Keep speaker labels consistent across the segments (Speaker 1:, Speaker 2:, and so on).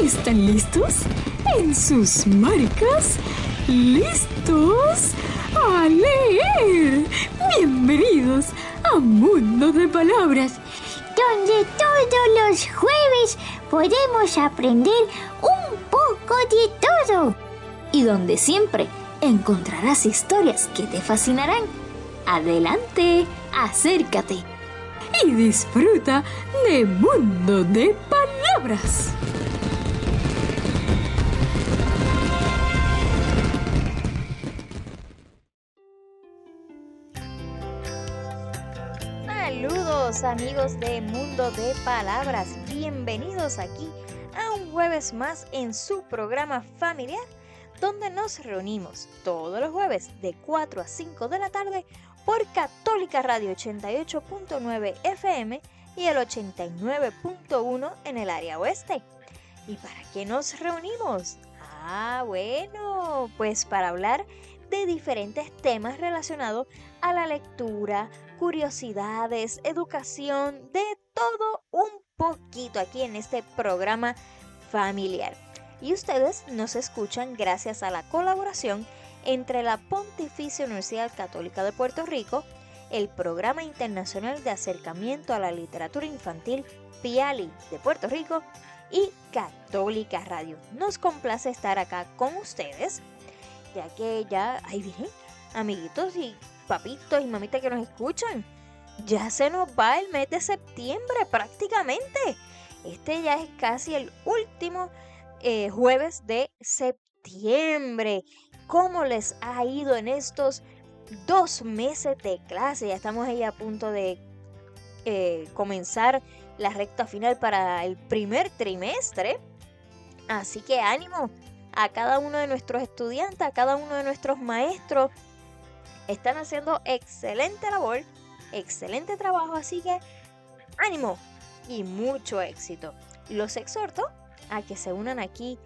Speaker 1: ¿Están listos? ¿En sus marcas? ¿Listos? ¡A leer! Bienvenidos a Mundo de Palabras,
Speaker 2: donde todos los jueves podemos aprender un poco de todo.
Speaker 3: Y donde siempre encontrarás historias que te fascinarán. Adelante, acércate
Speaker 1: y disfruta de Mundo de Palabras.
Speaker 4: Saludos amigos de Mundo de Palabras, bienvenidos aquí a un jueves más en su programa familiar, donde nos reunimos todos los jueves de 4 a 5 de la tarde por Católica Radio 88.9 FM y el 89.1 en el área oeste. ¿Y para qué nos reunimos? Bueno, pues para hablar de diferentes temas relacionados a la lectura, curiosidades, educación, de todo un poquito aquí en este programa familiar. Y ustedes nos escuchan gracias a la colaboración entre la Pontificia Universidad Católica de Puerto Rico, el Programa Internacional de Acercamiento a la Literatura Infantil PIALI de Puerto Rico y Católica Radio. Nos complace estar acá con ustedes, ya que ahí vienen amiguitos y papitos y mamitas que nos escuchan. Ya se nos va el mes de septiembre prácticamente. Este ya es casi el último jueves de septiembre. ¿Cómo les ha ido en estos 2 meses de clase? Ya estamos ahí a punto de comenzar la recta final para el primer trimestre. Así que ánimo a cada uno de nuestros estudiantes, a cada uno de nuestros maestros. Están haciendo excelente labor, excelente trabajo, así que ánimo y mucho éxito. Los exhorto a que se unan aquí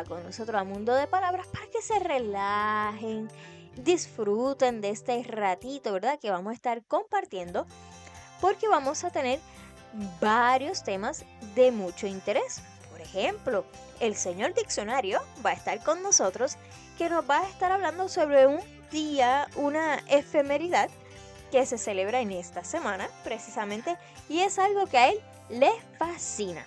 Speaker 4: con nosotros a Mundo de Palabras para que se relajen, disfruten de este ratito, ¿verdad? Que vamos a estar compartiendo, porque vamos a tener varios temas de mucho interés. Por ejemplo, el señor Diccionario va a estar con nosotros, que nos va a estar hablando sobre un día, una efemeridad que se celebra en esta semana precisamente, y es algo que a él le fascina.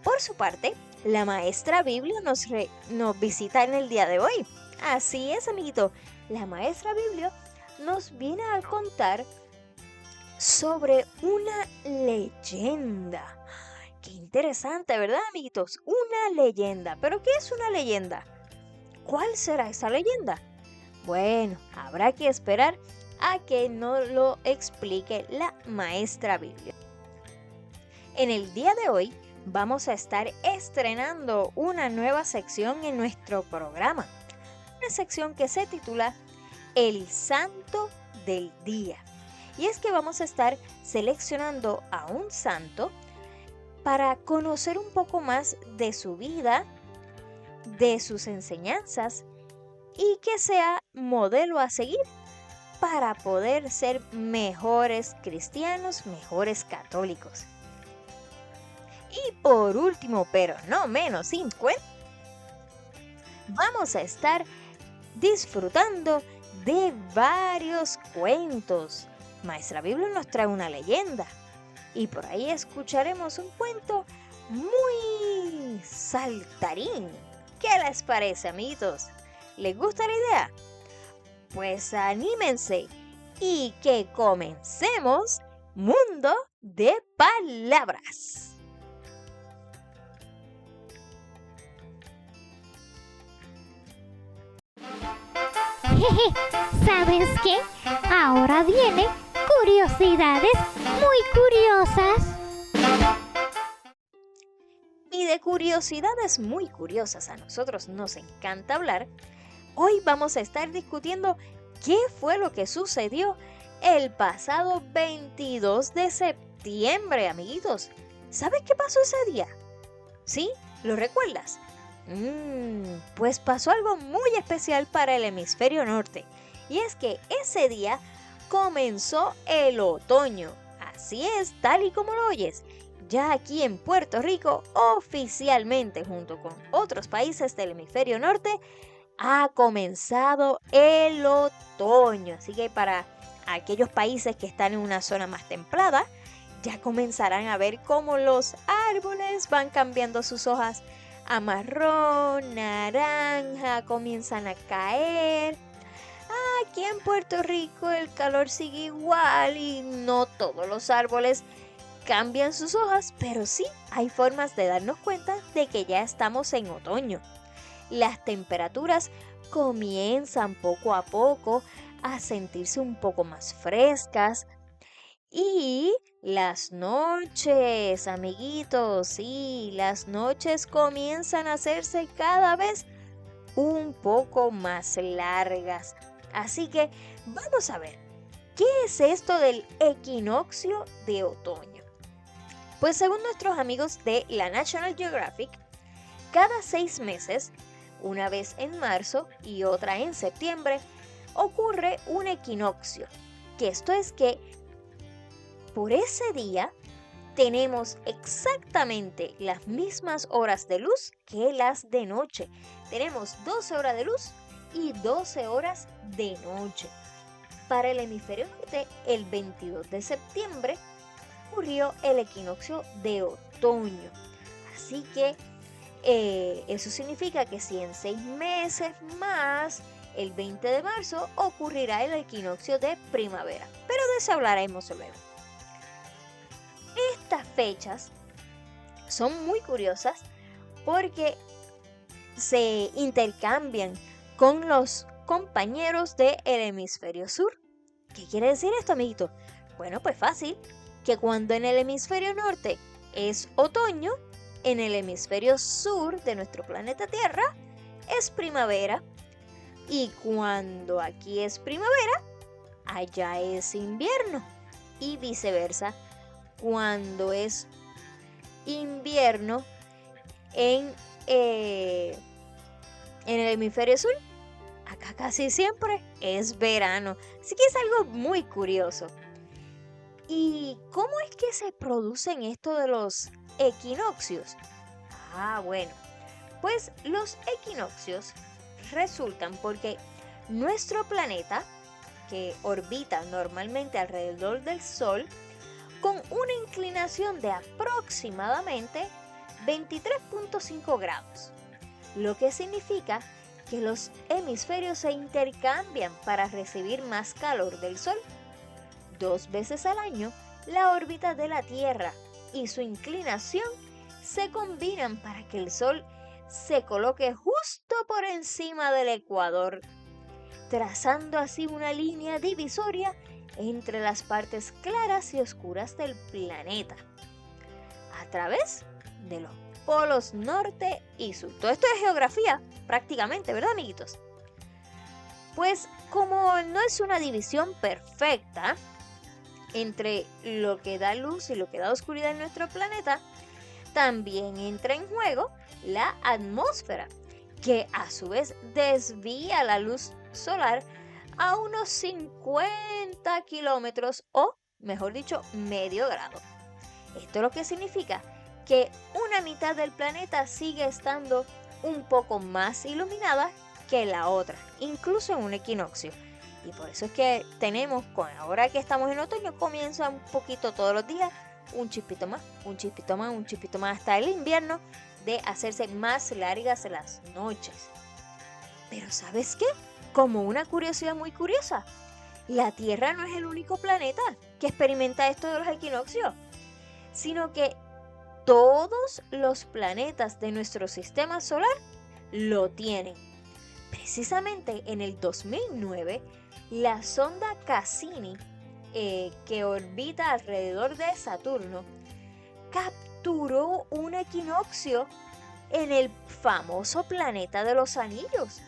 Speaker 4: Por su parte, la maestra Biblia nos visita en el día de hoy. Así es, amiguito, la maestra Biblia nos viene a contar sobre una leyenda. Qué interesante, ¿verdad, amiguitos? Una leyenda. ¿Pero qué es una leyenda? ¿Cuál será esa leyenda? Bueno, habrá que esperar a que nos lo explique la maestra Biblia. En el día de hoy vamos a estar estrenando una nueva sección en nuestro programa. Una sección que se titula El Santo del Día. Y es que vamos a estar seleccionando a un santo para conocer un poco más de su vida, de sus enseñanzas, y que sea modelo a seguir para poder ser mejores cristianos, mejores católicos. Y por último, pero no menos importante, vamos a estar disfrutando de varios cuentos. Maestra Biblia nos trae una leyenda y por ahí escucharemos un cuento muy saltarín. ¿Qué les parece, amiguitos? ¿Les gusta la idea? Pues anímense y que comencemos Mundo de Palabras.
Speaker 2: ¿Sabes qué? Ahora vienen curiosidades muy curiosas.
Speaker 4: Y de curiosidades muy curiosas a nosotros nos encanta hablar. Hoy vamos a estar discutiendo qué fue lo que sucedió el pasado 22 de septiembre, amiguitos. ¿Sabes qué pasó ese día? ¿Sí? ¿Lo recuerdas? Pues pasó algo muy especial para el hemisferio norte. Y es que ese día comenzó el otoño. Así es, tal y como lo oyes. Ya aquí en Puerto Rico, oficialmente junto con otros países del hemisferio norte, ha comenzado el otoño. Así que para aquellos países que están en una zona más templada, ya comenzarán a ver cómo los árboles van cambiando sus hojas a marrón, naranja, comienzan a caer. Aquí en Puerto Rico el calor sigue igual y no todos los árboles cambian sus hojas, pero sí hay formas de darnos cuenta de que ya estamos en otoño. Las temperaturas comienzan poco a poco a sentirse un poco más frescas y las noches, amiguitos, sí, las noches comienzan a hacerse cada vez un poco más largas. Así que vamos a ver, ¿qué es esto del equinoccio de otoño? Pues según nuestros amigos de la National Geographic, cada 6 meses, una vez en marzo y otra en septiembre, ocurre un equinoccio, que esto es que por ese día tenemos exactamente las mismas horas de luz que las de noche. Tenemos 12 horas de luz y 12 horas de noche. Para el hemisferio norte, el 22 de septiembre ocurrió el equinoccio de otoño. Así que eso significa que si en 6 meses más, el 20 de marzo, ocurrirá el equinoccio de primavera. Pero de eso hablaremos luego. Estas fechas son muy curiosas porque se intercambian con los compañeros del hemisferio sur. ¿Qué quiere decir esto, amiguito? Bueno, pues fácil, que cuando en el hemisferio norte es otoño, en el hemisferio sur de nuestro planeta Tierra es primavera, y cuando aquí es primavera, allá es invierno, y viceversa. Cuando es invierno en el hemisferio sur, acá casi siempre es verano. Así que es algo muy curioso. ¿Y cómo es que se producen esto de los equinoccios? Bueno, pues los equinoccios resultan porque nuestro planeta, que orbita normalmente alrededor del Sol, con una inclinación de aproximadamente 23.5 grados, lo que significa que los hemisferios se intercambian para recibir más calor del Sol. 2 veces al año, la órbita de la Tierra y su inclinación se combinan para que el Sol se coloque justo por encima del ecuador, trazando así una línea divisoria entre las partes claras y oscuras del planeta, a través de los polos norte y sur. Todo esto es geografía, prácticamente, ¿verdad, amiguitos? Pues como no es una división perfecta entre lo que da luz y lo que da oscuridad en nuestro planeta, también entra en juego la atmósfera, que a su vez desvía la luz solar a unos 50 kilómetros o, mejor dicho, medio grado. Esto lo que significa que una mitad del planeta sigue estando un poco más iluminada que la otra, incluso en un equinoccio. Y por eso es que tenemos, ahora que estamos en otoño, comienza un poquito todos los días, un chispito más, un chispito más, un chispito más, hasta el invierno, de hacerse más largas las noches. Pero ¿sabes qué? Como una curiosidad muy curiosa, la Tierra no es el único planeta que experimenta esto de los equinoccios, sino que todos los planetas de nuestro sistema solar lo tienen. Precisamente en el 2009, la sonda Cassini, que orbita alrededor de Saturno, capturó un equinoccio en el famoso planeta de los anillos.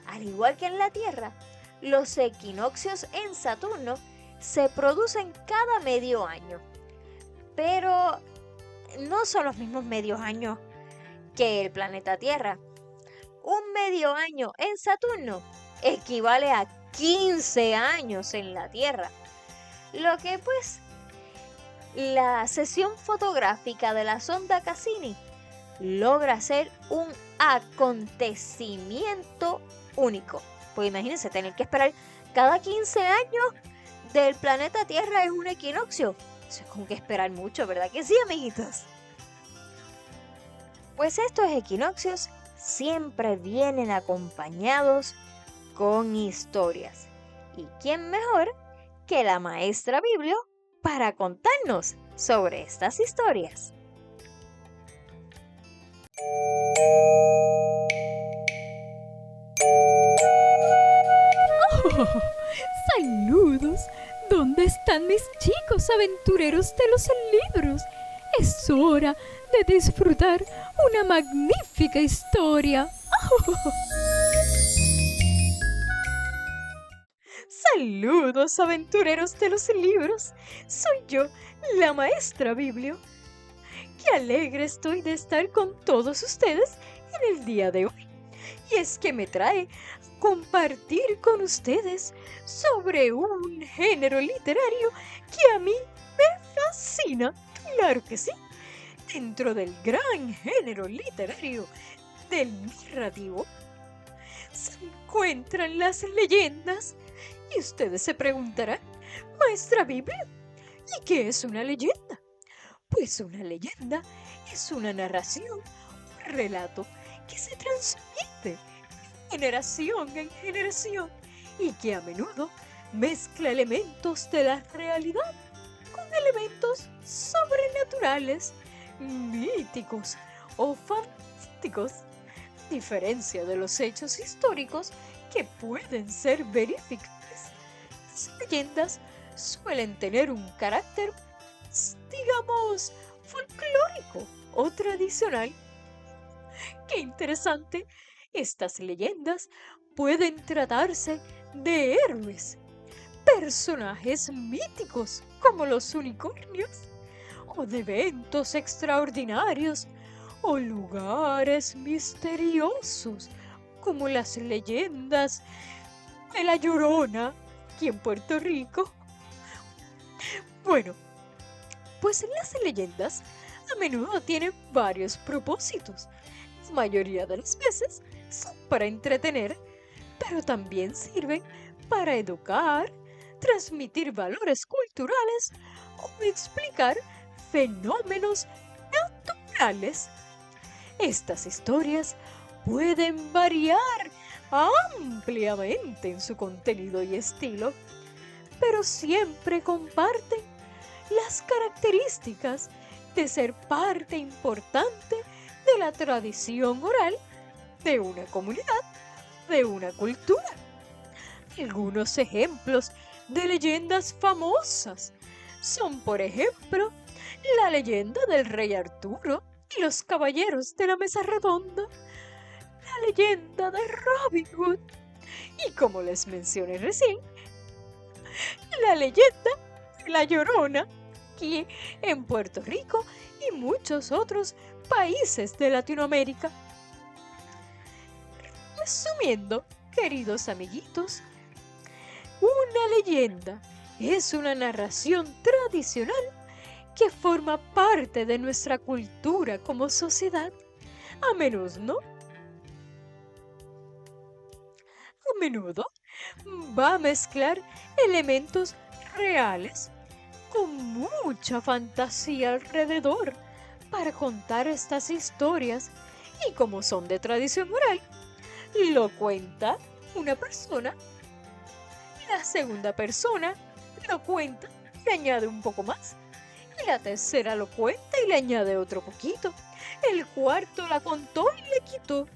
Speaker 4: Al igual que en la Tierra, los equinoccios en Saturno se producen cada medio año, pero no son los mismos medios años que el planeta Tierra. Un medio año en Saturno equivale a 15 años en la Tierra, lo que pues la sesión fotográfica de la sonda Cassini logra ser un acontecimiento único. Pues imagínense, tener que esperar cada 15 años del planeta Tierra es un equinoccio. Eso es como que esperar mucho, ¿verdad que sí, amiguitos? Pues estos equinoccios siempre vienen acompañados con historias. ¿Y quién mejor que la maestra Biblio para contarnos sobre estas historias?
Speaker 1: Oh, saludos. ¿Dónde están mis chicos aventureros de los libros? Es hora de disfrutar una magnífica historia. Oh. Saludos, aventureros de los libros. Soy yo, la maestra Biblio. Qué alegre estoy de estar con todos ustedes en el día de hoy. Y es que me trae compartir con ustedes sobre un género literario que a mí me fascina. Claro que sí. Dentro del gran género literario del narrativo se encuentran las leyendas. Y ustedes se preguntarán, maestra Biblia, ¿y qué es una leyenda? Pues una leyenda es una narración, un relato que se transmite generación en generación y que a menudo mezcla elementos de la realidad con elementos sobrenaturales, míticos o fantásticos, diferencia de los hechos históricos que pueden ser verificables. Las leyendas suelen tener un carácter, digamos, folclórico o tradicional. ¡Qué interesante! Estas leyendas pueden tratarse de héroes, personajes míticos como los unicornios, o de eventos extraordinarios, o lugares misteriosos como las leyendas de La Llorona aquí en Puerto Rico. Bueno, pues las leyendas a menudo tienen varios propósitos. La mayoría de las veces son para entretener, pero también sirven para educar, transmitir valores culturales o explicar fenómenos naturales. Estas historias pueden variar ampliamente en su contenido y estilo, pero siempre comparten las características de ser parte importante de la tradición oral de una comunidad, de una cultura. Algunos ejemplos de leyendas famosas son, por ejemplo, la leyenda del rey Arturo y los caballeros de la mesa redonda, la leyenda de Robin Hood y, como les mencioné recién, la leyenda de La Llorona aquí en Puerto Rico y muchos otros países de Latinoamérica. Resumiendo, queridos amiguitos, una leyenda es una narración tradicional que forma parte de nuestra cultura como sociedad. A menudo va a mezclar elementos reales con mucha fantasía alrededor para contar estas historias, y como son de tradición oral, lo cuenta una persona, la segunda persona lo cuenta y le añade un poco más, y la tercera lo cuenta y le añade otro poquito, el cuarto la contó y le quitó,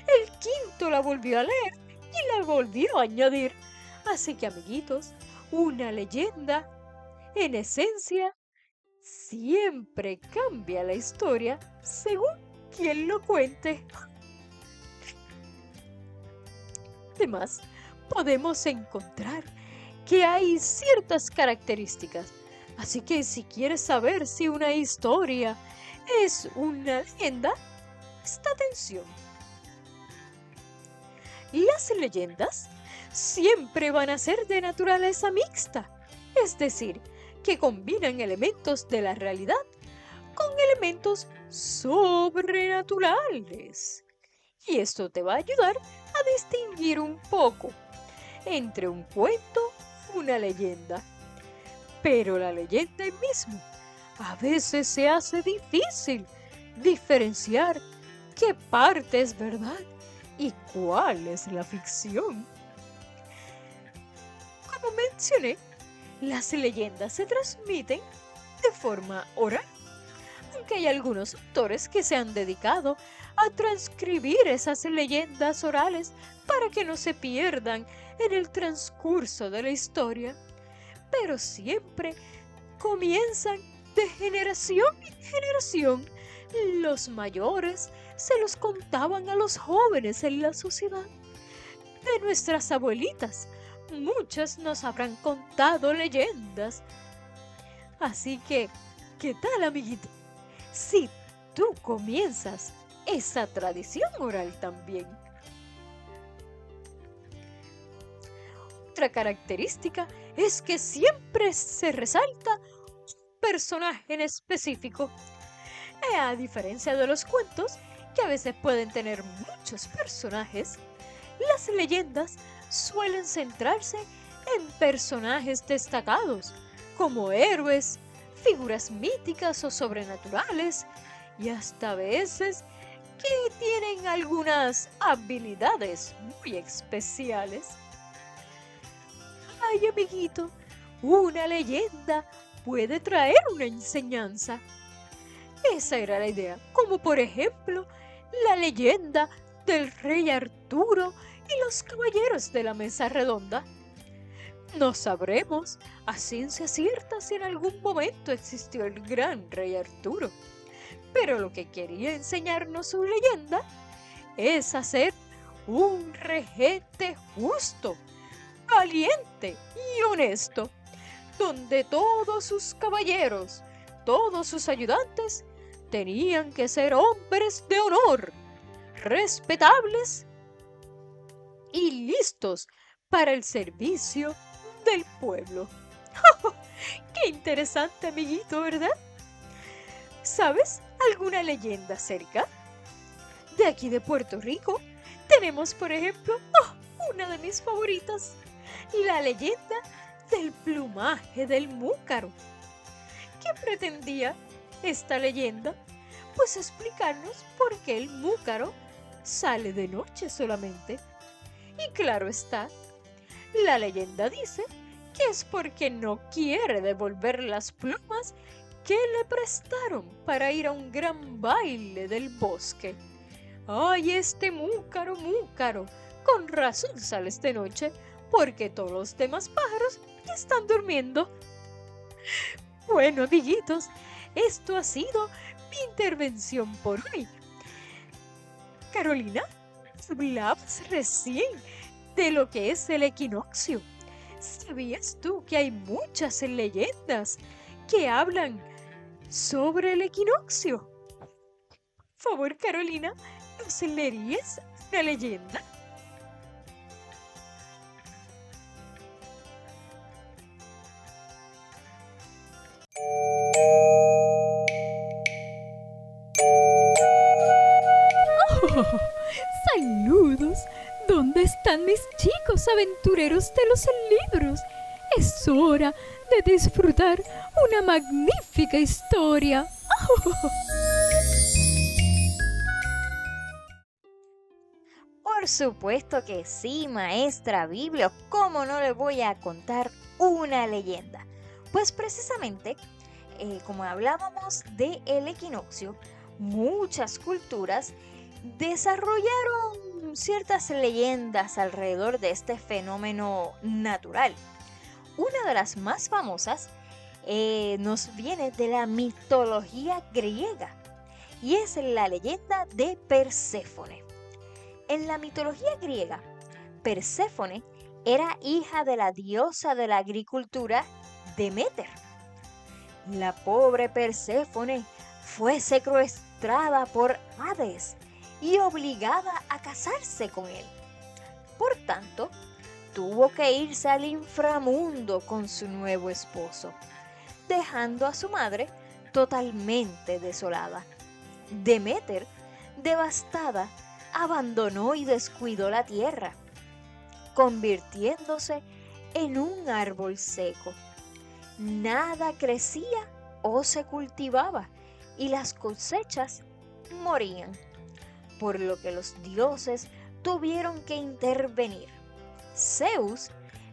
Speaker 1: el quinto la volvió a leer y la volvió a añadir. Así que, amiguitos, una leyenda, en esencia, siempre cambia la historia según quien lo cuente. Además, podemos encontrar que hay ciertas características. Así que si quieres saber si una historia es una leyenda, presta atención. Las leyendas siempre van a ser de naturaleza mixta, es decir, que combinan elementos de la realidad con elementos sobrenaturales. Y esto te va a ayudar a distinguir un poco entre un cuento y una leyenda. Pero la leyenda mismo a veces se hace difícil diferenciar qué parte es verdad y cuál es la ficción. Como mencioné, las leyendas se transmiten de forma oral, aunque hay algunos autores que se han dedicado a transcribir esas leyendas orales para que no se pierdan en el transcurso de la historia, pero siempre comienzan de generación en generación. Los mayores se los contaban a los jóvenes en la sociedad. De nuestras abuelitas, muchas nos habrán contado leyendas. Así que, ¿qué tal, amiguita? Si tú comienzas esa tradición oral también. Otra característica es que siempre se resalta un personaje en específico. A diferencia de los cuentos, que a veces pueden tener muchos personajes, las leyendas suelen centrarse en personajes destacados, como héroes, figuras míticas o sobrenaturales, y hasta a veces que tienen algunas habilidades muy especiales. Ay, amiguito, una leyenda puede traer una enseñanza. Esa era la idea, como por ejemplo la leyenda del rey Arturo y los caballeros de la mesa redonda. No sabremos a ciencia cierta si en algún momento existió el gran rey Arturo, pero lo que quería enseñarnos su leyenda es a ser un regente justo, valiente y honesto, donde todos sus caballeros, todos sus ayudantes, tenían que ser hombres de honor, respetables y listos para el servicio del pueblo. ¡Qué interesante, amiguito!, ¿verdad? ¿Sabes alguna leyenda cerca? De aquí de Puerto Rico tenemos, por ejemplo, una de mis favoritas, la leyenda del plumaje del múcaro. ¿Qué pretendía esta leyenda? Pues explicarnos por qué el múcaro sale de noche solamente. Y claro está, la leyenda dice que es porque no quiere devolver las plumas que le prestaron para ir a un gran baile del bosque. ¡Ay, este múcaro, múcaro! Con razón sales de noche, porque todos los demás pájaros ya están durmiendo. Bueno, amiguitos, esto ha sido mi intervención por hoy. Carolina, hablabas recién de lo que es el equinoccio. ¿Sabías tú que hay muchas leyendas que hablan sobre el equinoccio? Por favor, Carolina, ¿nos leerías una leyenda?
Speaker 5: ¡Saludos! ¿Dónde están mis chicos aventureros de los libros? Es hora de disfrutar una magnífica historia.
Speaker 4: Por supuesto que sí, maestra Biblio. ¿Cómo no le voy a contar una leyenda? Pues precisamente, como hablábamos del equinoccio, muchas culturas desarrollaron ciertas leyendas alrededor de este fenómeno natural. Una de las más famosas nos viene de la mitología griega y es la leyenda de Perséfone. En la mitología griega, Perséfone era hija de la diosa de la agricultura Deméter. La pobre Perséfone fue secuestrada por Hades y obligada a casarse con él. Por tanto, tuvo que irse al inframundo con su nuevo esposo. dejando a su madre totalmente desolada. Deméter, devastada, abandonó y descuidó la tierra, convirtiéndose en un árbol seco. Nada crecía o se cultivaba y las cosechas morían, por lo que los dioses tuvieron que intervenir. Zeus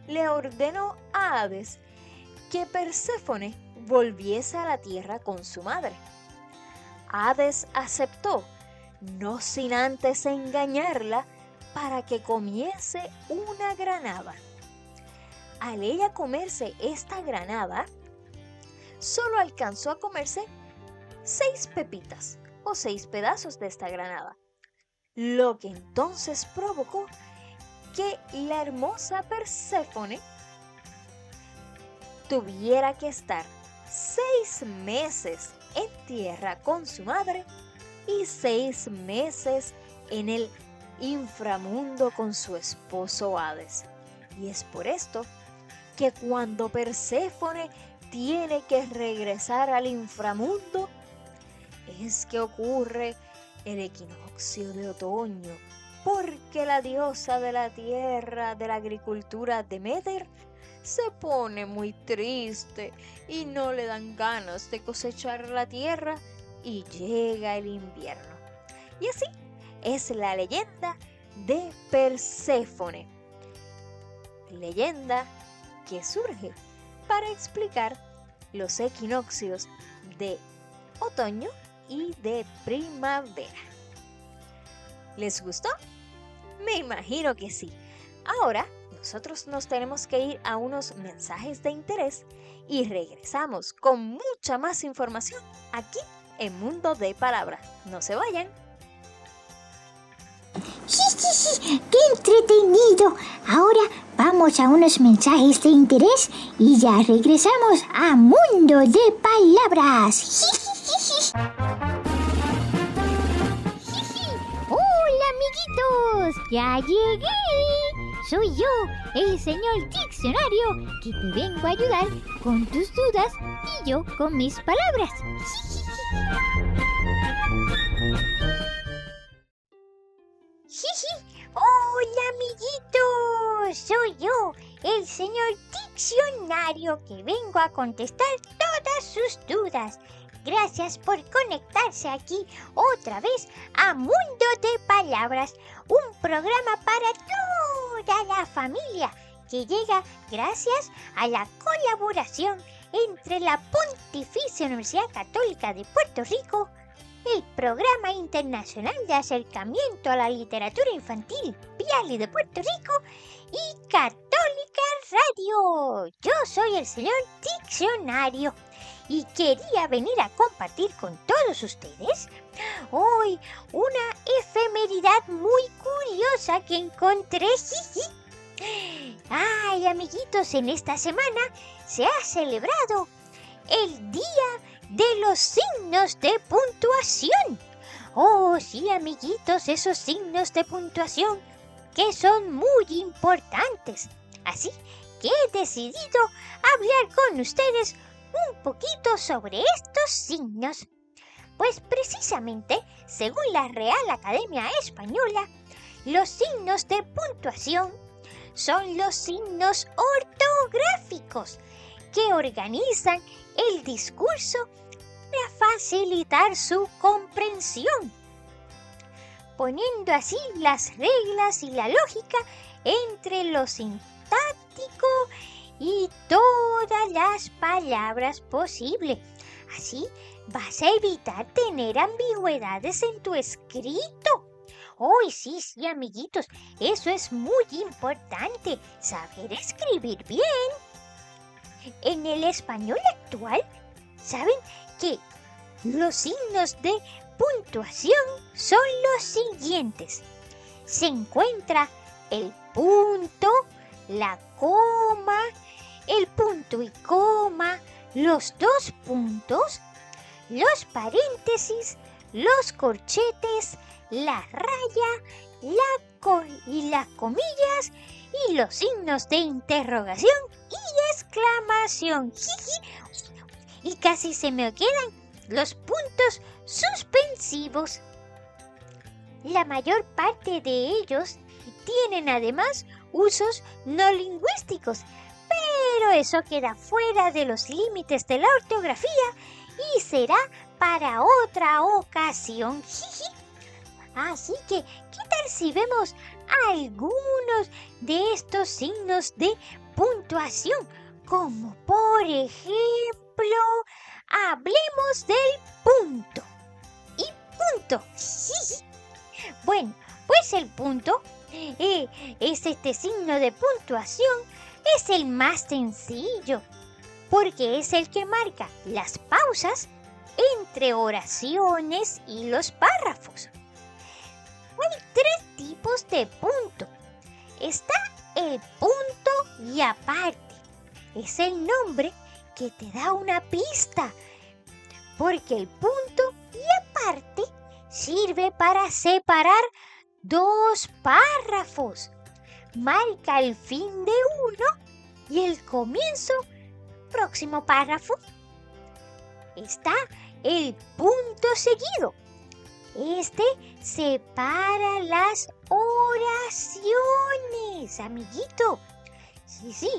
Speaker 4: le ordenó a Hades que Perséfone volviese a la tierra con su madre. Hades aceptó, no sin antes engañarla para que comiese una granada. Al ella comerse esta granada, solo alcanzó a comerse 6 pepitas o 6 pedazos de esta granada, lo que entonces provocó que la hermosa Perséfone tuviera que estar 6 meses en tierra con su madre y 6 meses en el inframundo con su esposo Hades. Y es por esto que cuando Perséfone tiene que regresar al inframundo, es que ocurre el equinoccio de otoño, porque la diosa de la tierra, de la agricultura, Deméter, se pone muy triste y no le dan ganas de cosechar la tierra y llega el invierno. Y así es la leyenda de Perséfone. Leyenda que surge para explicar los equinoccios de otoño y de primavera. ¿Les gustó? Me imagino que sí. Ahora nosotros nos tenemos que ir a unos mensajes de interés y regresamos con mucha más información aquí en Mundo de Palabras. No se vayan.
Speaker 2: ¡Qué entretenido! Ahora vamos a unos mensajes de interés y ya regresamos a Mundo de Palabras. ¡Hola, amiguitos! ¡Ya llegué! Soy yo, el señor Diccionario, que te vengo a ayudar con tus dudas y yo con mis palabras. ¡Hola, amiguitos! Soy yo, el señor Diccionario, que vengo a contestar todas sus dudas. Gracias por conectarse aquí otra vez a Mundo de Palabras, un programa para toda la familia que llega gracias a la colaboración entre la Pontificia Universidad Católica de Puerto Rico, el Programa Internacional de Acercamiento a la Literatura Infantil PIALI de Puerto Rico y Católica Radio. Yo soy el señor Diccionario y quería venir a compartir con todos ustedes hoy una efemeridad muy curiosa que encontré. Ay, amiguitos, en esta semana se ha celebrado el Día de los Signos de Puntuación. Oh, sí, amiguitos, esos signos de puntuación que son muy importantes. Así que he decidido hablar con ustedes un poquito sobre estos signos. Pues precisamente, según la Real Academia Española, los signos de puntuación son los signos ortográficos que organizan el discurso para facilitar su comprensión, poniendo así las reglas y la lógica entre lo sintáctico y todas las palabras posibles. Así vas a evitar tener ambigüedades en tu escrito. ¡Oh, sí, amiguitos! Eso es muy importante, saber escribir bien. En el español actual, ¿saben que los signos de puntuación son los siguientes? Se encuentra el punto, la coma, el punto y coma, los 2 puntos, los paréntesis, los corchetes, la raya, y las comillas y los signos de interrogación y exclamación. y casi se me quedan los puntos suspensivos. La mayor parte de ellos tienen además usos no lingüísticos, pero eso queda fuera de los límites de la ortografía y será para otra ocasión. Así que, ¿qué tal si vemos algunos de estos signos de puntuación? Como por ejemplo, hablemos del punto. Y punto. Bueno, pues el punto es este signo de puntuación, es el más sencillo, porque es el que marca las pausas entre oraciones y los párrafos. Hay 3 tipos de punto. Está el punto y aparte. Es el nombre que te da una pista, porque el punto y aparte sirve para separar 2 párrafos. Marca el fin de uno y el comienzo, próximo párrafo. Está el punto seguido. Este separa las oraciones, amiguito. Sí.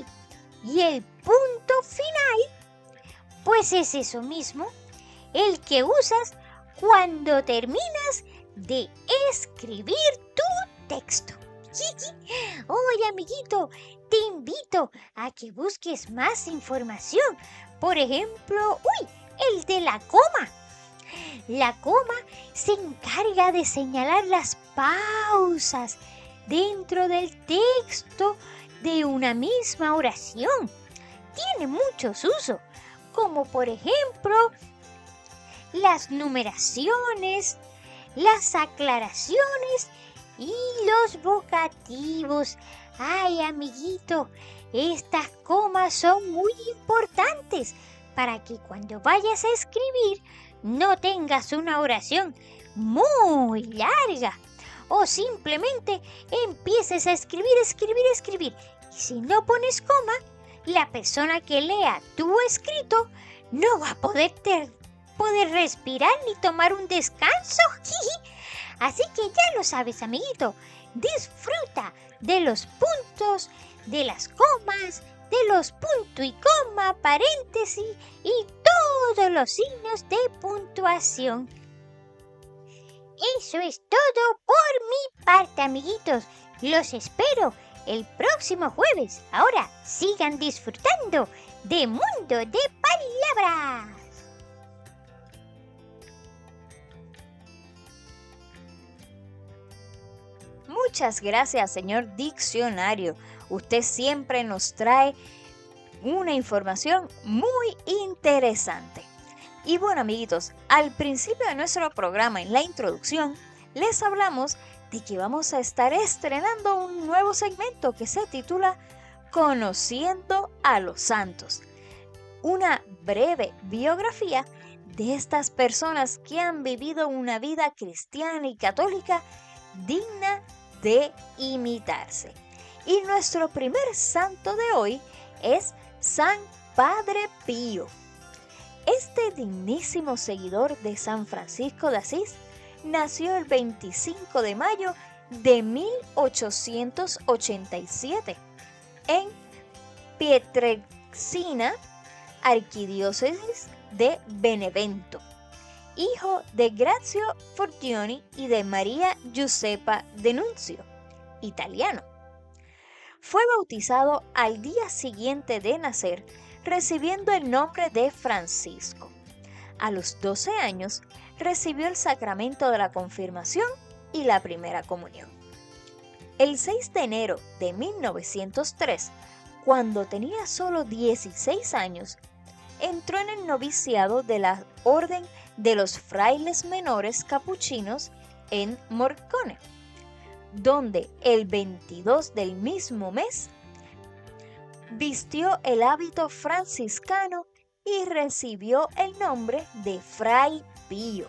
Speaker 2: Y el punto final, pues es eso mismo, el que usas cuando terminas de escribir tu texto. Oye, amiguito, te invito a que busques más información. Por ejemplo, el de la coma. La coma se encarga de señalar las pausas dentro del texto de una misma oración. Tiene muchos usos, como por ejemplo las numeraciones, las aclaraciones y los vocativos. Ay, amiguito, estas comas son muy importantes para que cuando vayas a escribir no tengas una oración muy larga o simplemente empieces a escribir. Y si no pones coma, la persona que lea tu escrito no va a poder respirar ni tomar un descanso. Así que ya lo sabes, amiguito. Disfruta de los puntos, de las comas, de los punto y coma, paréntesis y todos los signos de puntuación. Eso es todo por mi parte, amiguitos. Los espero el próximo jueves. Ahora sigan disfrutando de Mundo de Palabras.
Speaker 4: Muchas gracias, señor diccionario. Usted siempre nos trae una información muy interesante. Y bueno, amiguitos, al principio de nuestro programa, en la introducción, les hablamos de que vamos a estar estrenando un nuevo segmento que se titula Conociendo a los Santos. Una breve biografía de estas personas que han vivido una vida cristiana y católica digna de imitarse. Y nuestro primer santo de hoy es San Padre Pío. Este dignísimo seguidor de San Francisco de Asís nació el 25 de mayo de 1887 en Pietrelcina, arquidiócesis de Benevento, hijo de Grazio Forgioni y de María Giuseppa D'Annunzio, italiano. Fue bautizado al día siguiente de nacer, recibiendo el nombre de Francisco. A los 12 años recibió el sacramento de la confirmación y la primera comunión. El 6 de enero de 1903, cuando tenía solo 16 años, entró en el noviciado de la Orden de los Frailes Menores Capuchinos en Morcone, donde el 22 del mismo mes vistió el hábito franciscano y recibió el nombre de Fray Pío.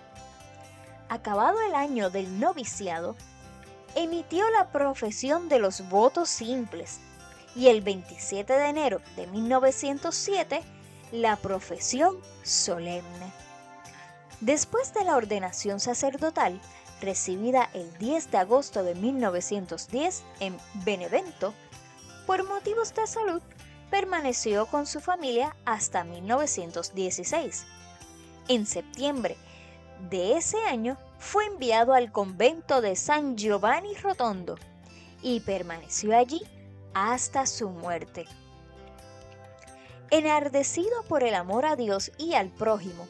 Speaker 4: Acabado el año del noviciado, emitió la profesión de los votos simples y el 27 de enero de 1907 la profesión solemne. Después de la ordenación sacerdotal, recibida el 10 de agosto de 1910 en Benevento, por motivos de salud, permaneció con su familia hasta 1916. En septiembre de ese año fue enviado al convento de San Giovanni Rotondo y permaneció allí hasta su muerte. Enardecido por el amor a Dios y al prójimo,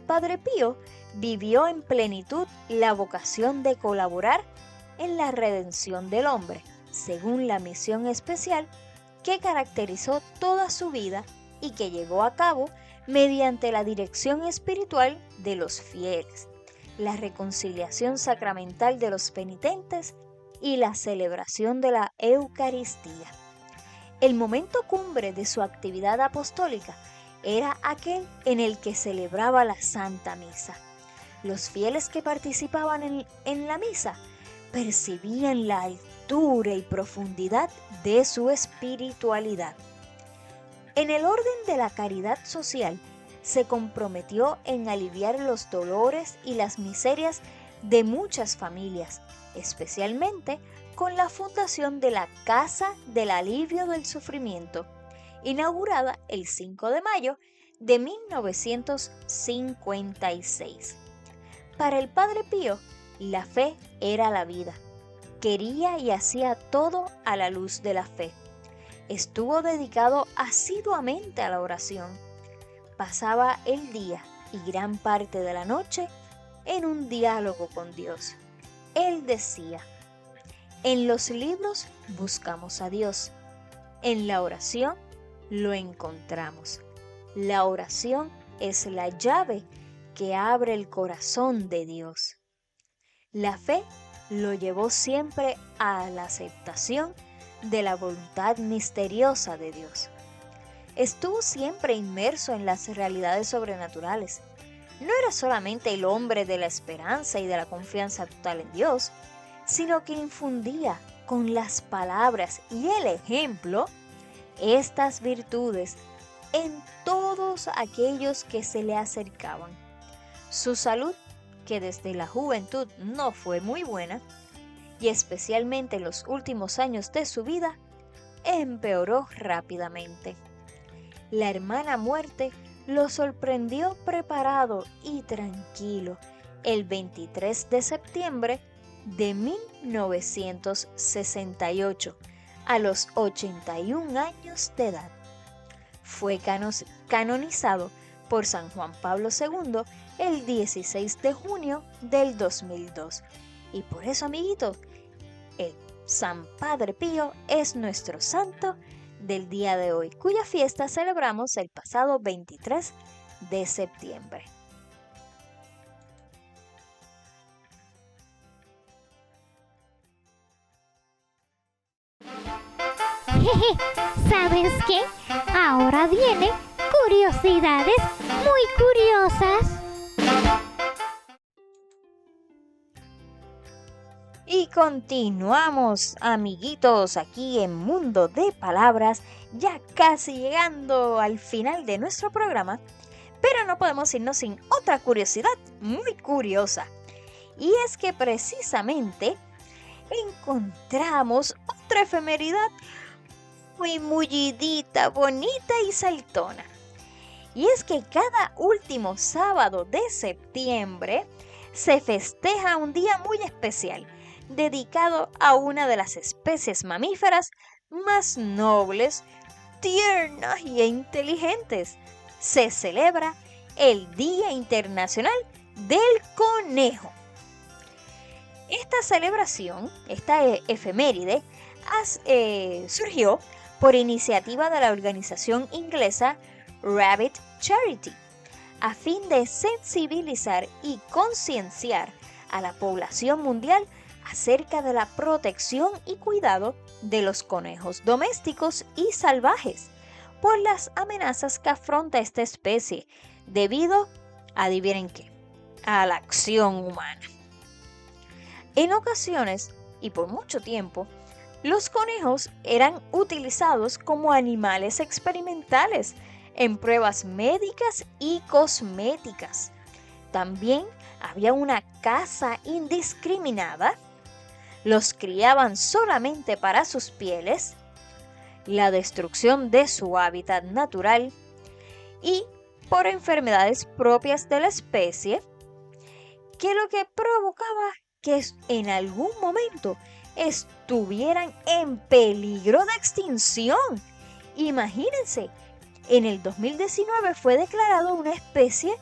Speaker 4: Padre Pío vivió en plenitud la vocación de colaborar en la redención del hombre, según la misión especial que caracterizó toda su vida y que llevó a cabo mediante la dirección espiritual de los fieles, la reconciliación sacramental de los penitentes y la celebración de la Eucaristía. El momento cumbre de su actividad apostólica era aquel en el que celebraba la Santa Misa. Los fieles que participaban en la misa percibían la altura y profundidad de su espiritualidad. En el orden de la caridad social, se comprometió en aliviar los dolores y las miserias de muchas familias, especialmente con la fundación de la Casa del Alivio del Sufrimiento, inaugurada el 5 de mayo de 1956. Para el Padre Pío, la fe era la vida. Quería y hacía todo a la luz de la fe. Estuvo dedicado asiduamente a la oración. Pasaba el día y gran parte de la noche en un diálogo con Dios. Él decía: en los libros buscamos a Dios. En la oración lo encontramos. La oración es la llave que abre el corazón de Dios. La fe lo llevó siempre a la aceptación de la voluntad misteriosa de Dios. Estuvo siempre inmerso en las realidades sobrenaturales. No era solamente el hombre de la esperanza y de la confianza total en Dios, sino que infundía con las palabras y el ejemplo estas virtudes en todos aquellos que se le acercaban. Su salud, que desde la juventud no fue muy buena, y especialmente en los últimos años de su vida, empeoró rápidamente. La hermana muerte lo sorprendió preparado y tranquilo el 23 de septiembre de 1968, a los 81 años de edad. Fue canonizado por San Juan Pablo II el 16 de junio del 2002. Y por eso, amiguitos, el San Padre Pío es nuestro santo del día de hoy, cuya fiesta celebramos el pasado 23 de septiembre.
Speaker 2: ¿Sabes qué? Ahora vienen curiosidades muy curiosas.
Speaker 4: Y continuamos, amiguitos, aquí en Mundo de Palabras, ya casi llegando al final de nuestro programa, pero no podemos irnos sin otra curiosidad muy curiosa. Y es que precisamente encontramos otra efemeridad muy mullidita, bonita y saltona. Y es que cada último sábado de septiembre se festeja un día muy especial, dedicado a una de las especies mamíferas más nobles, tiernas e inteligentes. Se celebra el Día Internacional del Conejo. Esta celebración, esta efeméride, surgió por iniciativa de la organización inglesa Rabbit Charity, a fin de sensibilizar y concienciar a la población mundial acerca de la protección y cuidado de los conejos domésticos y salvajes por las amenazas que afronta esta especie debido, adivinen qué, a la acción humana. En ocasiones, y por mucho tiempo, los conejos eran utilizados como animales experimentales en pruebas médicas y cosméticas. También había una caza indiscriminada. Los criaban solamente para sus pieles, la destrucción de su hábitat natural y por enfermedades propias de la especie, que lo que provocaba que en algún momento estuvieran en peligro de extinción. Imagínense, en el 2019 fue declarado una especie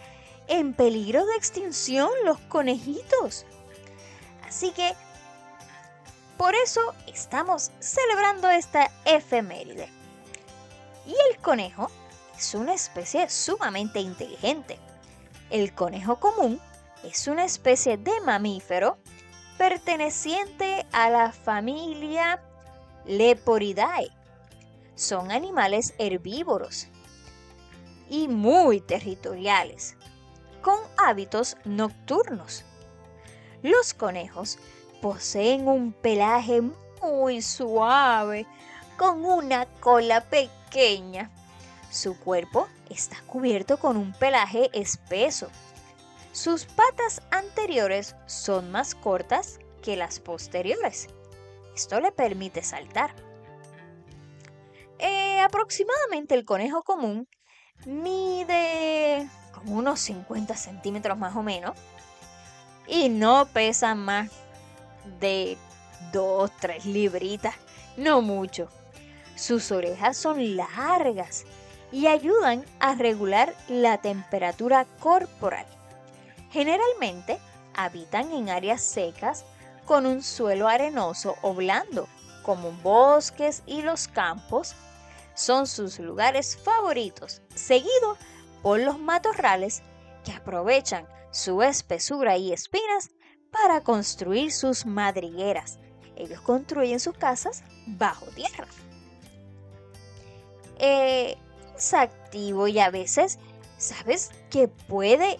Speaker 4: en peligro de extinción, los conejitos. Así que por eso estamos celebrando esta efeméride. Y el conejo es una especie sumamente inteligente. El conejo común es una especie de mamífero perteneciente a la familia Leporidae. Son animales herbívoros y muy territoriales, con hábitos nocturnos. Los conejos poseen un pelaje muy suave, con una cola pequeña. Su cuerpo está cubierto con un pelaje espeso. Sus patas anteriores son más cortas que las posteriores. Esto le permite saltar. Aproximadamente el conejo común mide como unos 50 centímetros más o menos y no pesa más de 2-3 libritas, no mucho. Sus orejas son largas y ayudan a regular la temperatura corporal. Generalmente habitan en áreas secas con un suelo arenoso o blando, como bosques y los campos. Son sus lugares favoritos, seguido por los matorrales, que aprovechan su espesura y espinas para construir sus madrigueras. Ellos construyen sus casas bajo tierra. Es activo y a veces, ¿sabes?, que puede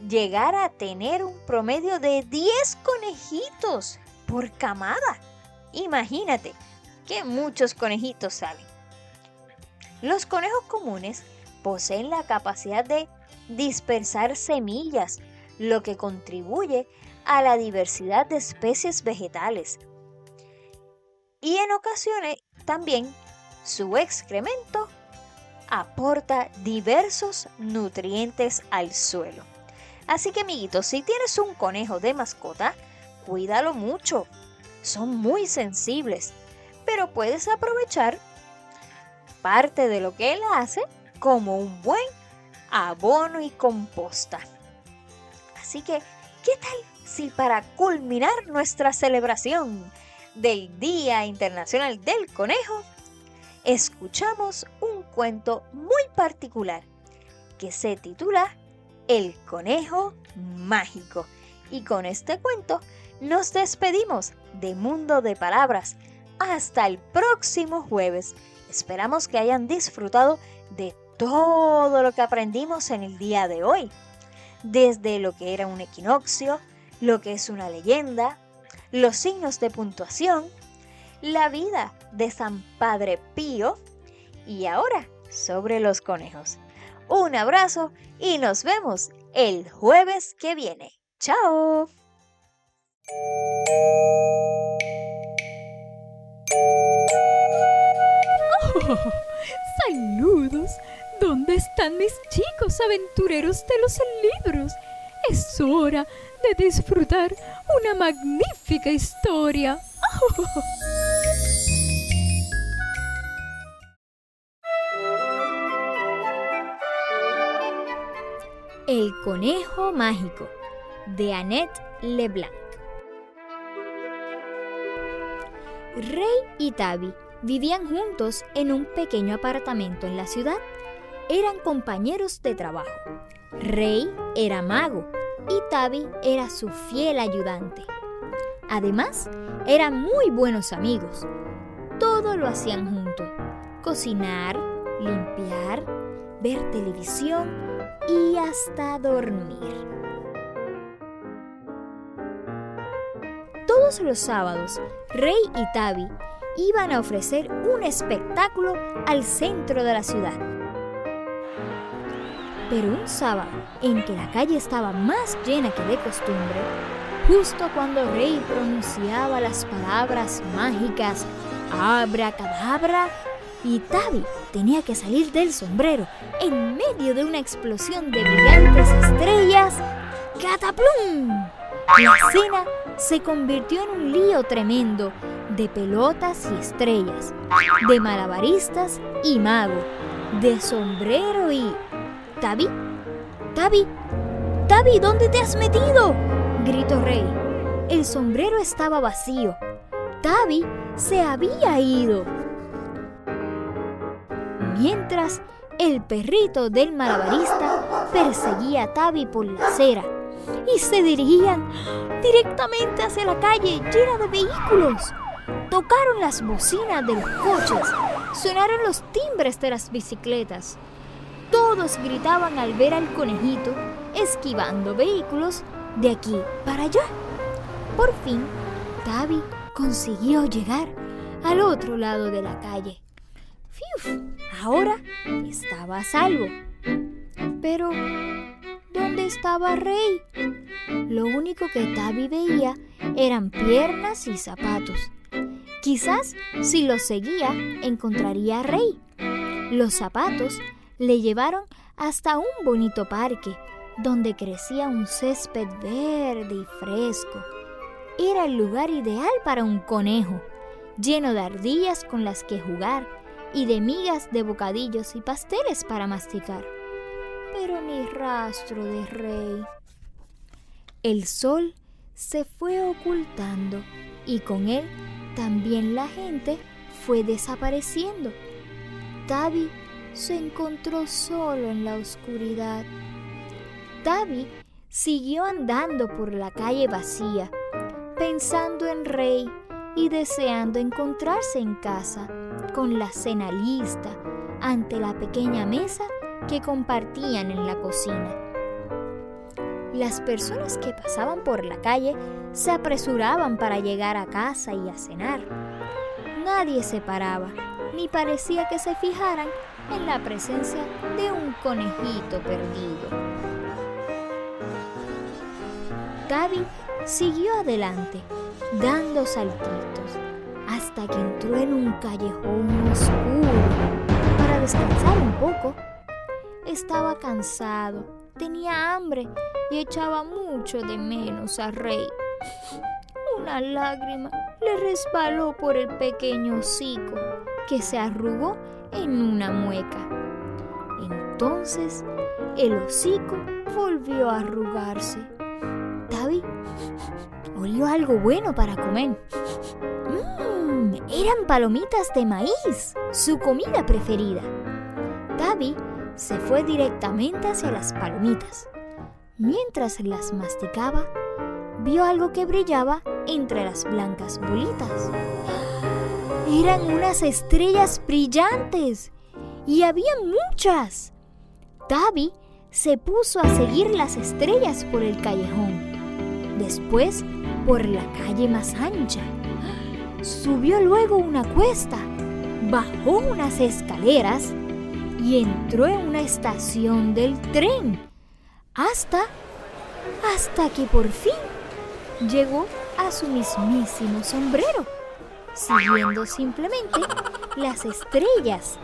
Speaker 4: llegar a tener un promedio de 10 conejitos por camada. Imagínate que muchos conejitos salen. Los conejos comunes poseen la capacidad de dispersar semillas, lo que contribuye a la diversidad de especies vegetales. Y en ocasiones también su excremento aporta diversos nutrientes al suelo. Así que, amiguitos, si tienes un conejo de mascota, cuídalo mucho. Son muy sensibles, pero puedes aprovechar parte de lo que él hace como un buen abono y composta. Así que, ¿qué tal si para culminar nuestra celebración del Día Internacional del Conejo, escuchamos un cuento muy particular que se titula El Conejo Mágico? Y con este cuento nos despedimos de Mundo de Palabras. Hasta el próximo jueves. Esperamos que hayan disfrutado de todo lo que aprendimos en el día de hoy. Desde lo que era un equinoccio, lo que es una leyenda, los signos de puntuación, la vida de San Padre Pío y ahora sobre los conejos. Un abrazo y nos vemos el jueves que viene. ¡Chao!
Speaker 5: Oh, ¡saludos! ¿Dónde están mis chicos aventureros de los libros? Es hora de disfrutar una magnífica historia. Oh.
Speaker 3: El Conejo Mágico, de Annette LeBlanc. Rey y Tabby vivían juntos en un pequeño apartamento en la ciudad. Eran compañeros de trabajo. Rey era mago y Tabby era su fiel ayudante. Además, eran muy buenos amigos. Todo lo hacían juntos: cocinar, limpiar, ver televisión y hasta dormir. Todos los sábados, Rey y Tabby iban a ofrecer un espectáculo al centro de la ciudad. Pero un sábado, en que la calle estaba más llena que de costumbre, justo cuando Rey pronunciaba las palabras mágicas abracadabra, y Tavi tenía que salir del sombrero en medio de una explosión de brillantes estrellas, ¡cataplum! La escena se convirtió en un lío tremendo de pelotas y estrellas, de malabaristas y mago, de sombrero y... ¡Tavi! ¡Tavi! ¡Tavi! ¿Dónde te has metido?, gritó Rey. El sombrero estaba vacío. Tavi se había ido. Mientras el perrito del malabarista perseguía a Tavi por la acera y se dirigían directamente hacia la calle llena de vehículos. Tocaron las bocinas de los coches, sonaron los timbres de las bicicletas. Todos gritaban al ver al conejito esquivando vehículos de aquí para allá. Por fin, Tavi consiguió llegar al otro lado de la calle. ¡Fiuf! Ahora estaba a salvo. Pero, ¿dónde estaba Rey? Lo único que Tavi veía eran piernas y zapatos. Quizás, si lo seguía, encontraría a Rey. Los zapatos le llevaron hasta un bonito parque, donde crecía un césped verde y fresco. Era el lugar ideal para un conejo, lleno de ardillas con las que jugar y de migas de bocadillos y pasteles para masticar. Pero ni rastro de Rey. El sol se fue ocultando y con él también la gente fue desapareciendo. Tavi se encontró solo en la oscuridad. Tavi siguió andando por la calle vacía, pensando en Rey y deseando encontrarse en casa, con la cena lista, ante la pequeña mesa que compartían en la cocina. Las personas que pasaban por la calle se apresuraban para llegar a casa y a cenar. Nadie se paraba, ni parecía que se fijaran en la presencia de un conejito perdido. Tavi siguió adelante, dando saltitos, hasta que entró en un callejón oscuro para descansar un poco. Estaba cansado, tenía hambre y echaba mucho de menos a Rey. Una lágrima le resbaló por el pequeño hocico, que se arrugó en una mueca. Entonces el hocico volvió a arrugarse. Tavi olió algo bueno para comer. Eran palomitas de maíz, su comida preferida. Tavi se fue directamente hacia las palomitas. Mientras las masticaba, vio algo que brillaba entre las blancas bolitas. Eran unas estrellas brillantes, y había muchas. Tavi se puso a seguir las estrellas por el callejón, después por la calle más ancha. Subió luego una cuesta, bajó unas escaleras y entró en una estación del tren, hasta que por fin llegó a su mismísimo sombrero, siguiendo simplemente las estrellas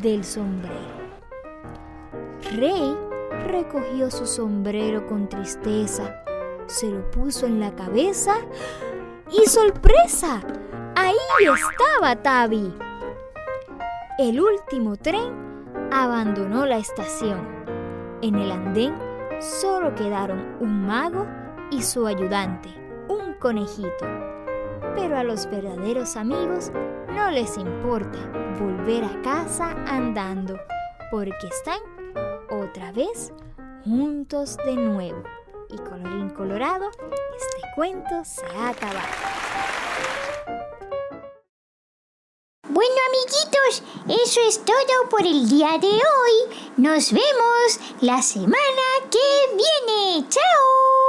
Speaker 3: del sombrero. Rey recogió su sombrero con tristeza, se lo puso en la cabeza y ¡sorpresa! ¡Ahí estaba Tavi! El último tren abandonó la estación. En el andén solo quedaron un mago y su ayudante, un conejito. Pero a los verdaderos amigos no les importa volver a casa andando, porque están otra vez juntos de nuevo. Y colorín colorado, este cuento se ha acabado.
Speaker 2: Bueno, amiguitos, eso es todo por el día de hoy. Nos vemos la semana que viene. ¡Chao!